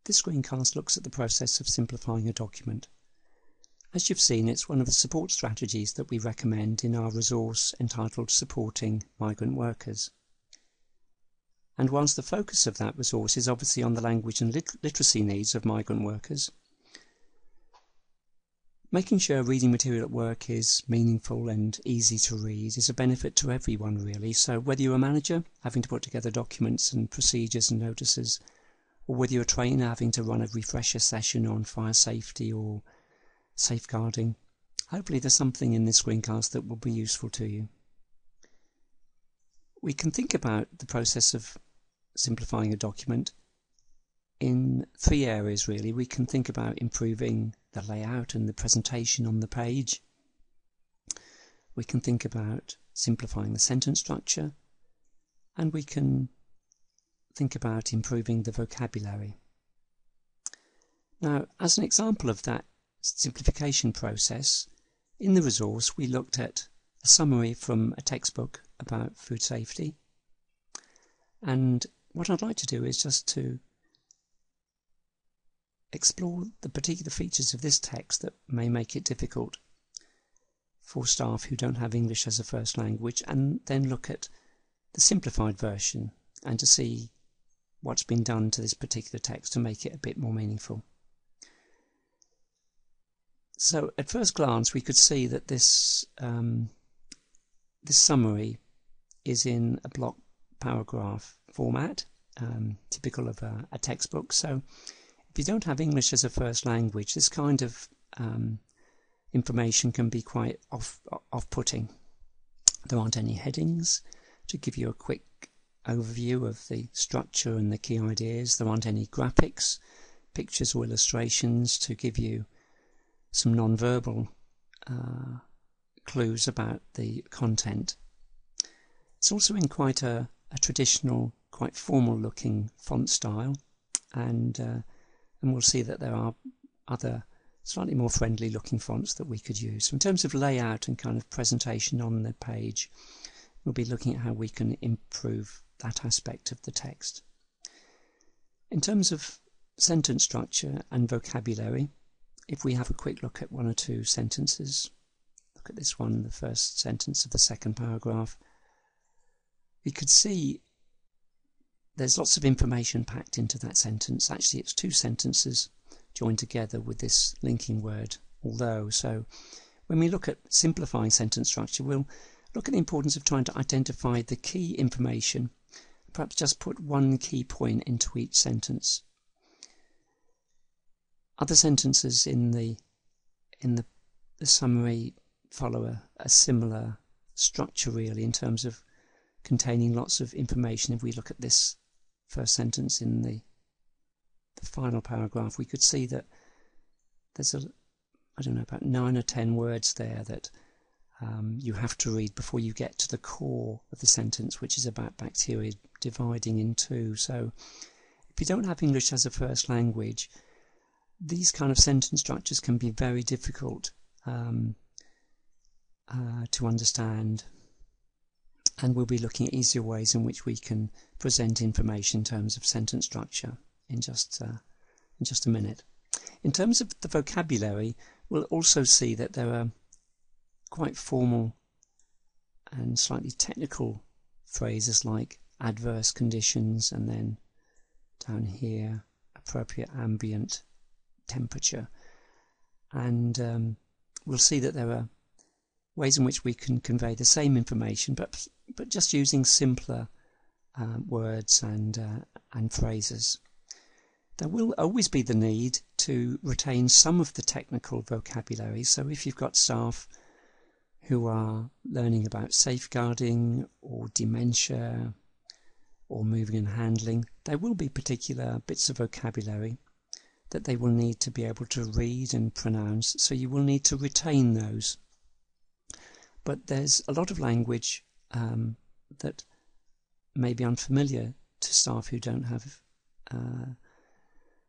This screencast looks at the process of simplifying a document. As you've seen, it's one of the support strategies that we recommend in our resource entitled Supporting Migrant Workers. And whilst the focus of that resource is obviously on the language and literacy needs of migrant workers, making sure reading material at work is meaningful and easy to read is a benefit to everyone really. So whether you're a manager having to put together documents and procedures and notices, or whether you're a trainer having to run a refresher session on fire safety or safeguarding, hopefully there's something in this screencast that will be useful to you. We can think about the process of simplifying a document in three areas really. We can think about improving the layout and the presentation on the page. We can think about simplifying the sentence structure, and we can think about improving the vocabulary. Now, as an example of that simplification process, in the resource we looked at a summary from a textbook about food safety, and what I'd like to do is just to explore the particular features of this text that may make it difficult for staff who don't have English as a first language, and then look at the simplified version and to see what's been done to this particular text to make it a bit more meaningful. So at first glance we could see that this summary is in a block paragraph format, typical of a textbook. So if you don't have English as a first language, this kind of information can be quite off-putting. There aren't any headings to give you a quick overview of the structure and the key ideas. There aren't any graphics, pictures or illustrations to give you some non-verbal clues about the content. It's also in quite a traditional, quite formal looking font style, and we'll see that there are other slightly more friendly looking fonts that we could use. So in terms of layout and kind of presentation on the page, we'll be looking at how we can improve that aspect of the text. In terms of sentence structure and vocabulary, if we have a quick look at one or two sentences, look at this one, the first sentence of the second paragraph, we could see there's lots of information packed into that sentence. Actually, it's two sentences joined together with this linking word, although. So when we look at simplifying sentence structure, we'll look at the importance of trying to identify the key information, perhaps just put one key point into each sentence. Other sentences in the summary follow a similar structure really, in terms of containing lots of information. If we look at this first sentence in the final paragraph, we could see that there's about 9 or 10 words there that you have to read before you get to the core of the sentence, which is about bacteria dividing in two. So if you don't have English as a first language, these kind of sentence structures can be very difficult to understand, and we'll be looking at easier ways in which we can present information in terms of sentence structure in just a minute. In terms of the vocabulary, we'll also see that there are quite formal and slightly technical phrases like adverse conditions, and then down here appropriate ambient temperature, and we'll see that there are ways in which we can convey the same information but just using simpler words and phrases. There will always be the need to retain some of the technical vocabulary, so if you've got staff who are learning about safeguarding or dementia or moving and handling, there will be particular bits of vocabulary that they will need to be able to read and pronounce, so you will need to retain those. But there's a lot of language that may be unfamiliar to staff who don't have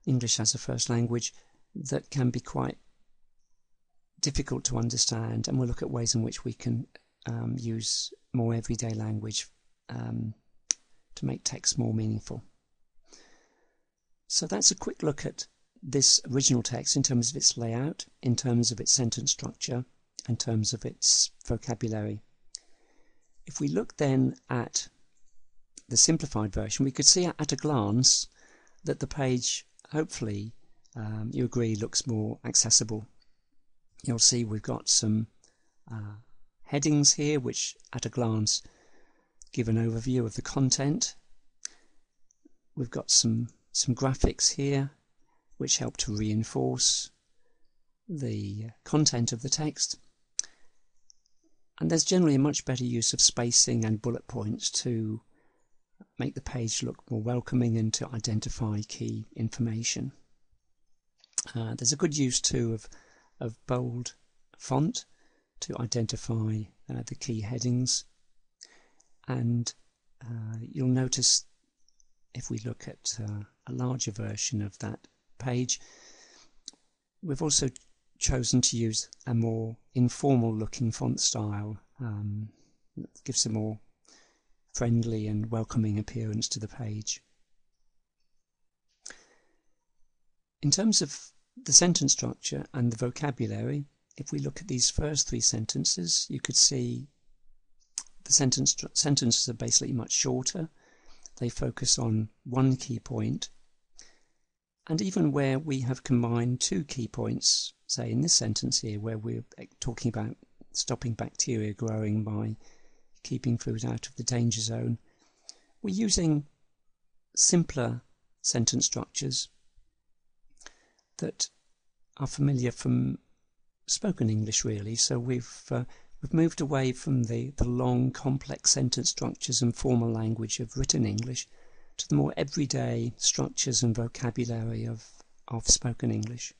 English as a first language, that can be quite difficult to understand, and we'll look at ways in which we can use more everyday language to make text more meaningful. So that's a quick look at this original text in terms of its layout, in terms of its sentence structure, in terms of its vocabulary. If we look then at the simplified version, we could see at a glance that the page, hopefully, you agree, looks more accessible. You'll see we've got some headings here which at a glance give an overview of the content. We've got some graphics here which help to reinforce the content of the text. And there's generally a much better use of spacing and bullet points to make the page look more welcoming and to identify key information. There's a good use too of bold font to identify the key headings. And you'll notice if we look at a larger version of that page, we've also chosen to use a more informal looking font style. That gives a more friendly and welcoming appearance to the page. In terms of the sentence structure and the vocabulary, if we look at these first three sentences, you could see the sentences are basically much shorter. They focus on one key point, and even where we have combined two key points, say in this sentence here where we're talking about stopping bacteria growing by keeping food out of the danger zone, we're using simpler sentence structures that are familiar from spoken English really. So we've moved away from the long complex sentence structures and formal language of written English to the more everyday structures and vocabulary of spoken English.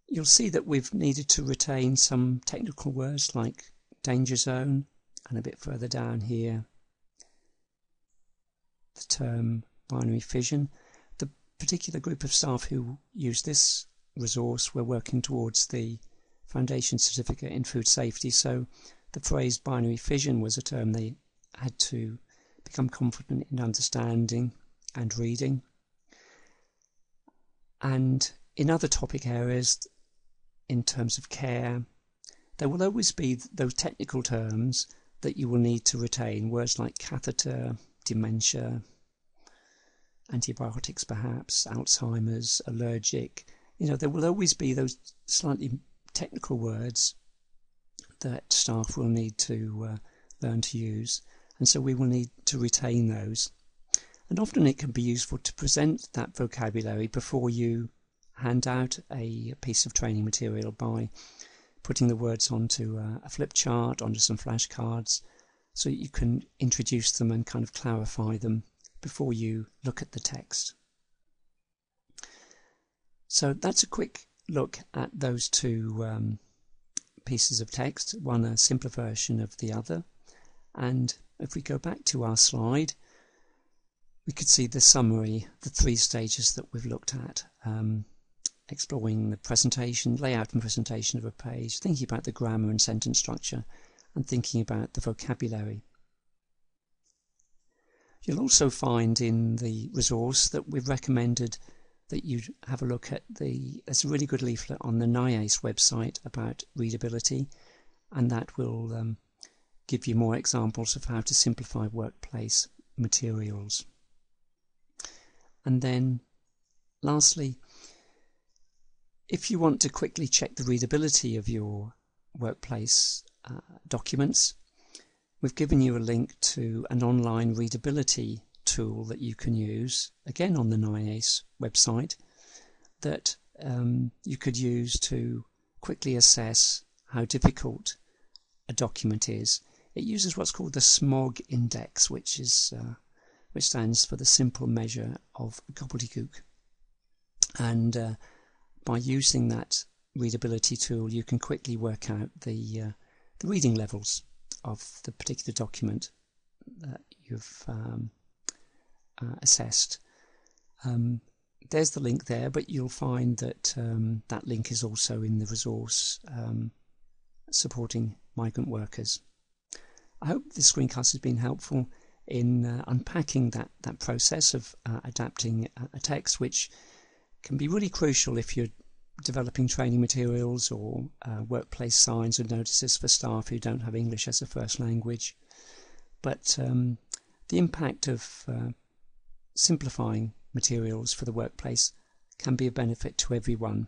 You'll see that we've needed to retain some technical words like danger zone, and a bit further down here the term binary fission. The particular group of staff who use this resource were working towards the Foundation Certificate in Food Safety, so the phrase binary fission was a term they had to become confident in understanding and reading. And in other topic areas, in terms of care, there will always be those technical terms that you will need to retain, words like catheter, dementia, antibiotics perhaps, Alzheimer's, allergic. There will always be those slightly technical words that staff will need to learn to use, and so we will need to retain those. And often it can be useful to present that vocabulary before you hand out a piece of training material by putting the words onto a flip chart, onto some flashcards, so you can introduce them and kind of clarify them before you look at the text. So that's a quick look at those two pieces of text, one a simpler version of the other. And if we go back to our slide, we could see the summary, the three stages that we've looked at. Exploring the presentation, layout and presentation of a page, thinking about the grammar and sentence structure, and thinking about the vocabulary. You'll also find in the resource that we've recommended that you have a look at there's a really good leaflet on the NIACE website about readability, and that will give you more examples of how to simplify workplace materials. And then lastly, if you want to quickly check the readability of your workplace documents, we've given you a link to an online readability tool that you can use, again on the NIACE website, that you could use to quickly assess how difficult a document is. It uses what's called the SMOG index, which stands for the simple measure of gobbledygook. And by using that readability tool, you can quickly work out the reading levels of the particular document that you've assessed. There's the link there, but you'll find that that link is also in the resource supporting migrant workers. I hope this screencast has been helpful. in unpacking that process of adapting a text, which can be really crucial if you're developing training materials or workplace signs and notices for staff who don't have English as a first language. But the impact of simplifying materials for the workplace can be a benefit to everyone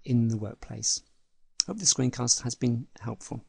in the workplace. I hope this screencast has been helpful.